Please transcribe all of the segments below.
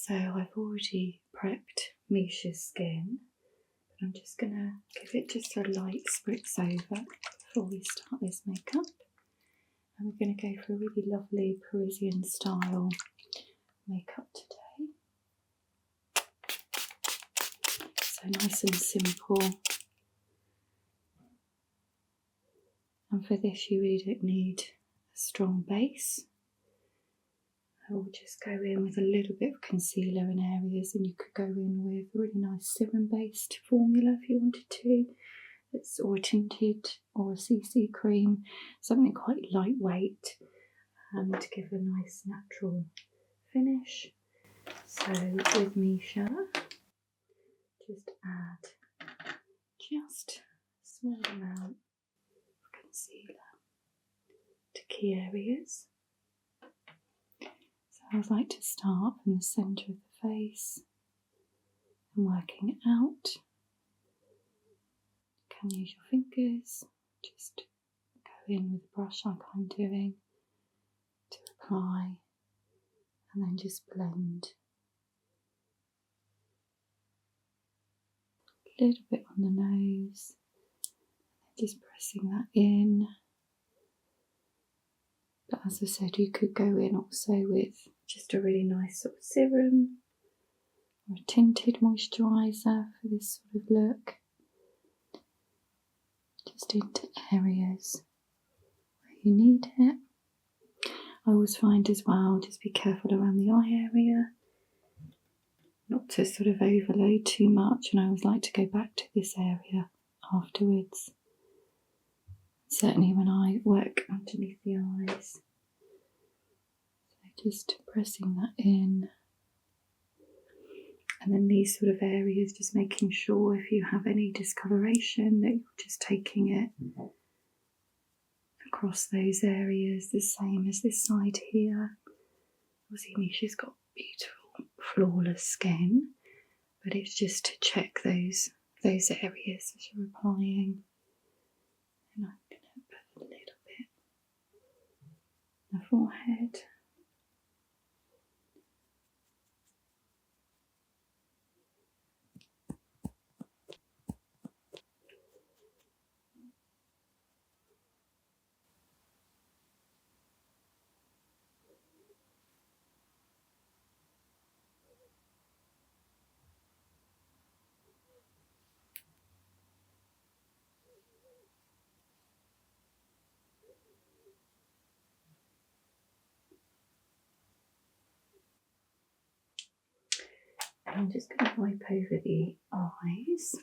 So I've already prepped Misha's skin. I'm just going to give it just a light spritz over before we start this makeup. And we're going to go for a really lovely Parisian style makeup today. So nice and simple. And for this you really don't need a strong base. I will just go in with a little bit of concealer in areas, and you could go in with a really nice serum based formula if you wanted to. It's or a tinted or a CC cream, something quite lightweight to give a nice natural finish. So with Misha, just add just a small amount of concealer to key areas. So I like to start from the centre of the face and working it out. You can use your fingers, just go in with a brush like I'm doing to apply, and then just blend. A little bit on the nose, just pressing that in. But as I said, you could go in also with just a really nice sort of serum or a tinted moisturiser for this sort of look. Just into areas where you need it. I always find as well, just be careful around the eye area, not to sort of overload too much, and I always like to go back to this area afterwards. Certainly when I work underneath the eyes. So just pressing that in. And then these sort of areas, just making sure if you have any discoloration that you're just taking it across those areas, the same as this side here. Obviously Misha's got beautiful, flawless skin, but it's just to check those areas as you're applying. And I'm going to put a little bit on the forehead. I'm just going to wipe over the eyes.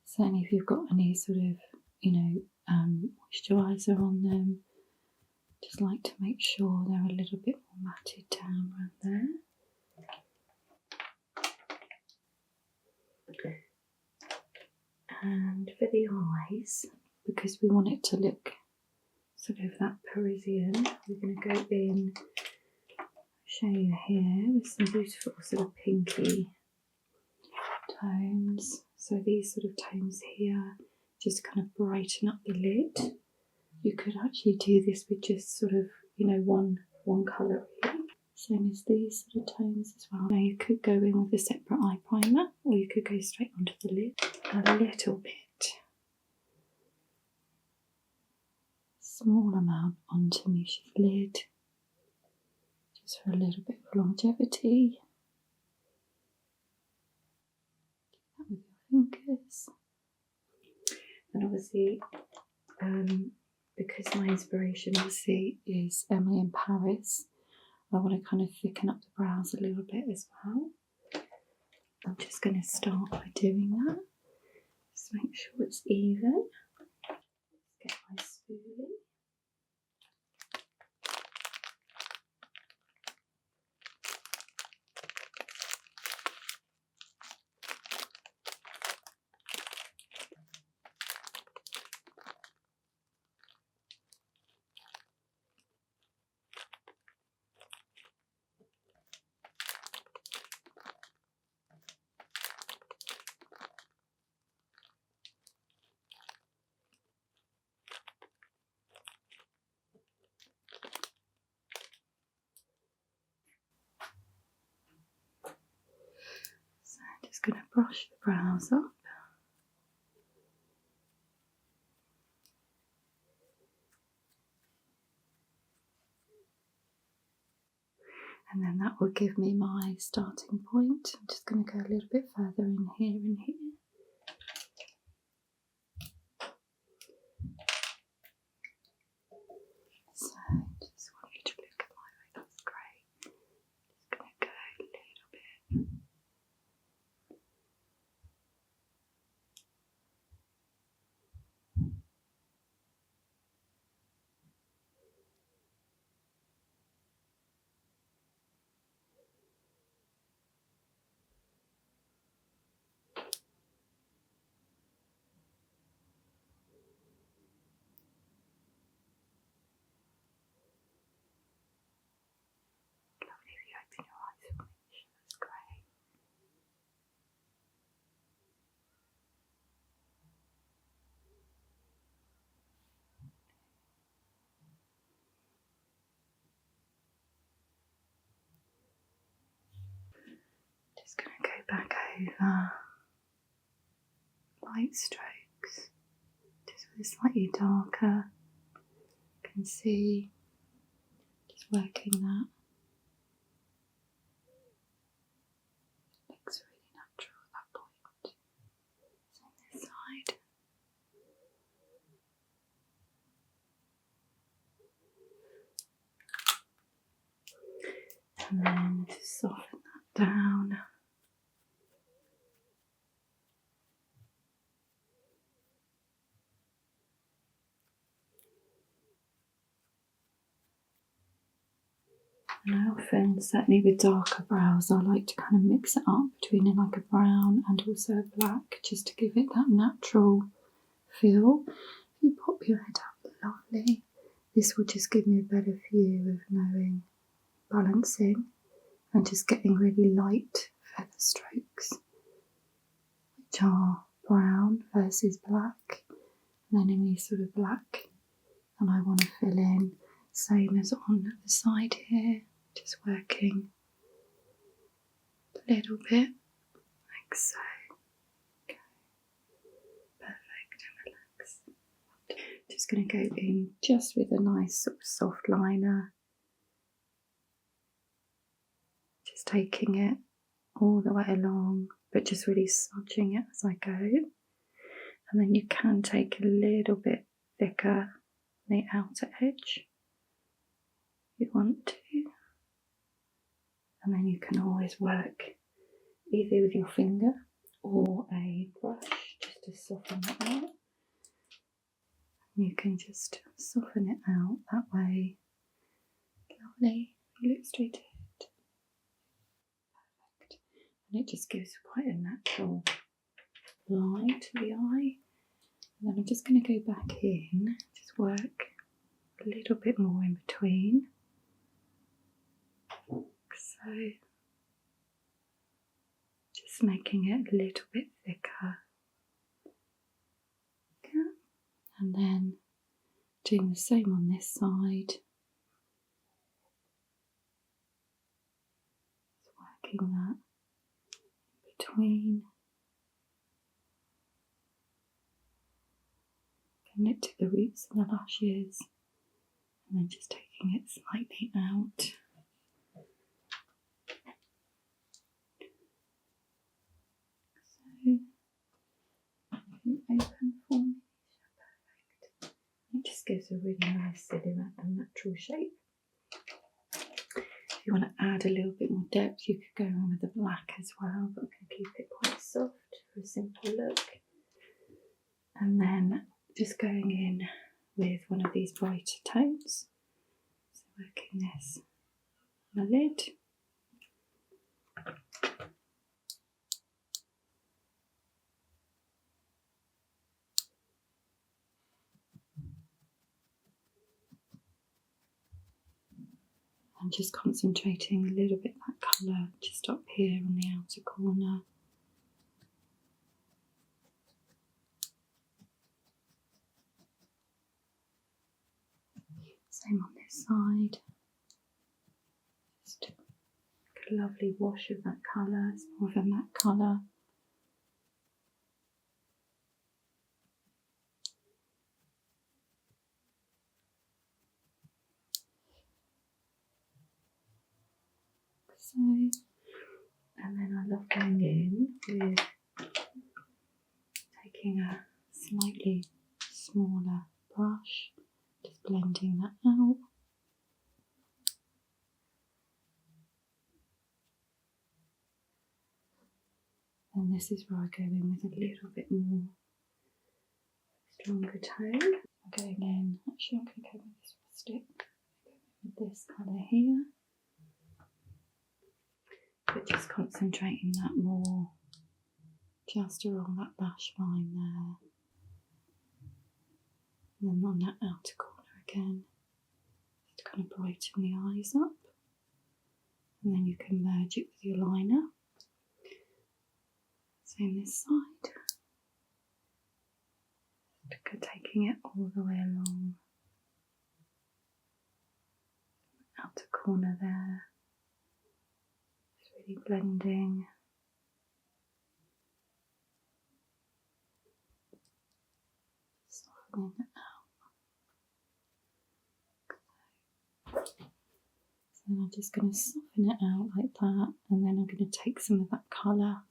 Certainly if you've got any sort of, moisturiser on them, just like to make sure they're a little bit more matted down around there. And for the eyes, because we want it to look sort of that Parisian, we're going to go in, show you here, with some beautiful sort of pinky tones. So these sort of tones here just kind of brighten up the lid. You could actually do this with just sort of, one colour really. Same as these sort of tones as well. Now you could go in with a separate eye primer, or you could go straight onto the lid. A little bit, small amount onto Misha's lid, just for a little bit of longevity. Do that with your fingers. And obviously, because my inspiration obviously is Emily in Paris, I want to kind of thicken up the brows a little bit as well. I'm just going to start by doing that. Just make sure it's even. Get my spoolie. Just going to brush the brows up. And then that will give me my starting point. I'm just going to go a little bit further in here and here. So just want you to look at my way, that's great. Just going to go a little bit. Open your eyes for me, that's great. Just going to go back over light strokes, just with a slightly darker. You can see, just working that. Looks really natural at that point. So on this side. And then just soften that down. And I often, certainly with darker brows, I like to kind of mix it up between like a brown and also a black, just to give it that natural feel. If you pop your head up, lovely. This will just give me a better view of knowing, balancing, and just getting really light feather strokes, which are brown versus black, and then any sort of black. And I want to fill in, same as on the side here, just working a little bit like so. Okay. Perfect, and relax. Just going to go in just with a nice sort of soft liner, just taking it all the way along, but just really smudging it as I go. And then you can take a little bit thicker on the outer edge if you want to. And then you can always work either with your finger or a brush just to soften it out. You can just soften it out that way. Lovely. You look straight ahead. Perfect. And it just gives quite a natural line to the eye. And then I'm just going to go back in, just work a little bit more in between. So, just making it a little bit thicker. Okay. And then doing the same on this side. Just working that in between. Getting it to the roots of the lashes. And then just taking it slightly out. Open for me. Perfect. It just gives a really nice silhouette and natural shape. If you want to add a little bit more depth, you could go on with the black as well, but I'm going to keep it quite soft for a simple look. And then just going in with one of these brighter tones. So working this on the lid. I'm just concentrating a little bit that colour just up here on the outer corner. Same on this side. Just a lovely wash of that colour. It's more of a matte colour. so. And then I love going in with taking a slightly smaller brush, just blending that out. And this is where I go in with a little bit more stronger tone. I'm going in, actually I'm going to go with this rustic, with this colour here, but just concentrating that more just along that lash line there, and then on that outer corner again, just to kind of brighten the eyes up, and then you can merge it with your liner. Same this side. Taking it all the way along the outer corner there. Just really blending. Softening it out. So then I'm just going to soften it out like that, and then I'm going to take some of that colour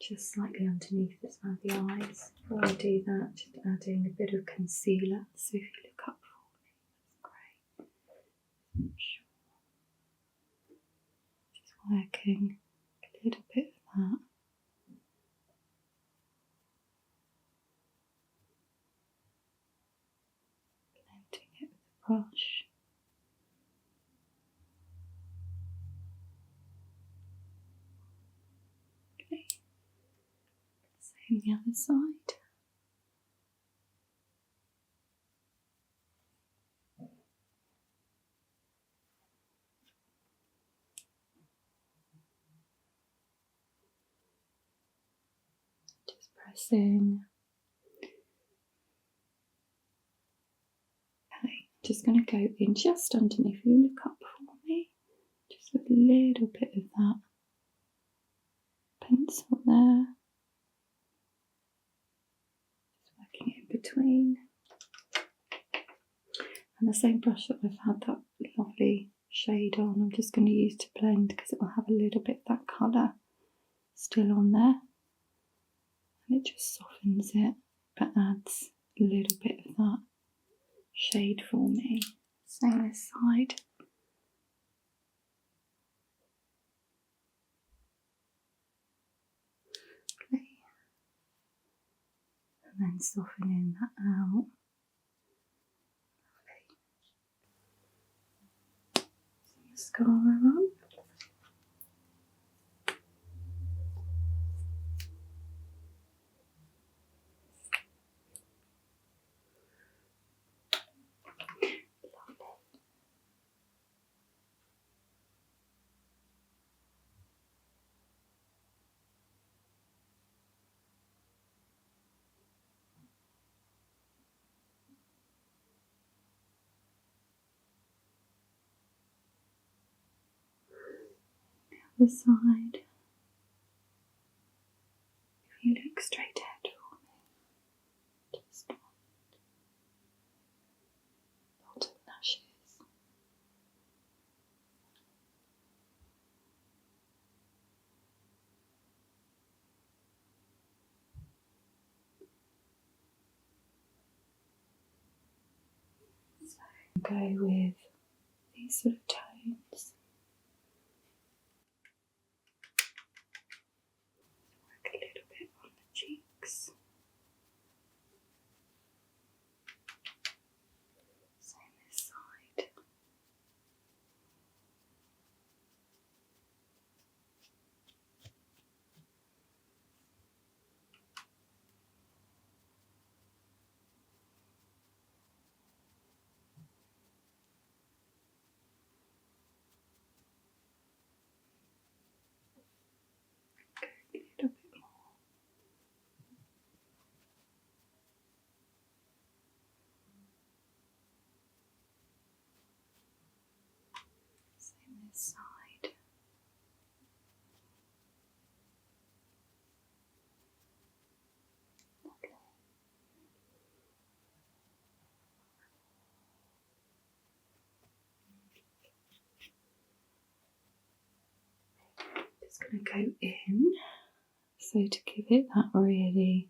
just slightly underneath as well the eyes. Before I do that, just adding a bit of concealer. So if you look up for me, that's great. Sure. Just working a little bit of that. Blending it with the brush. Okay. Same the other side. Just pressing. Okay, just going to go in just underneath. If you look up for me, just with a little bit of that pencil there. In between, and the same brush that I've had that lovely shade on, I'm just going to use to blend because it will have a little bit of that colour still on there, and it just softens it but adds a little bit of that shade for me. Same this side. Okay. And then softening that out. Okay. Some mascara on. This side. If you look straight ahead for me, just bottom lashes. So go with these sort of tones. Work a little bit on the cheeks. Same this side. A little bit more. Same this side. Okay. going to go in, so to give it that really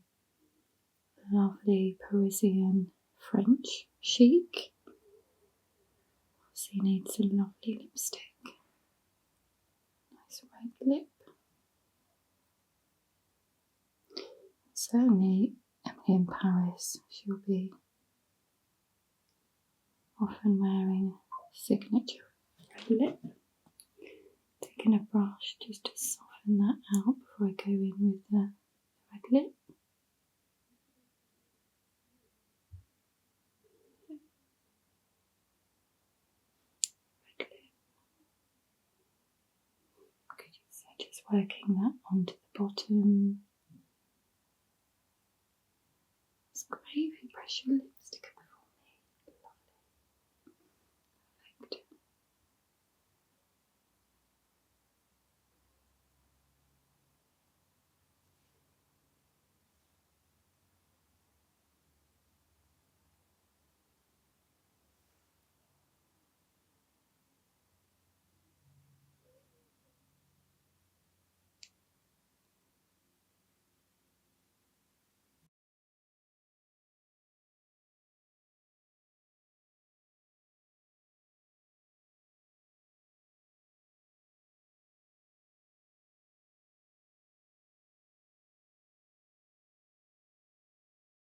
lovely Parisian French chic. So you need some lovely lipstick, nice red lip. Certainly Emily in Paris, she'll be often wearing signature red lip. Taking a brush just to soften that out before I go in with the red lip. Red lip. Good, so just working that onto the bottom. It's great if you press your lipstick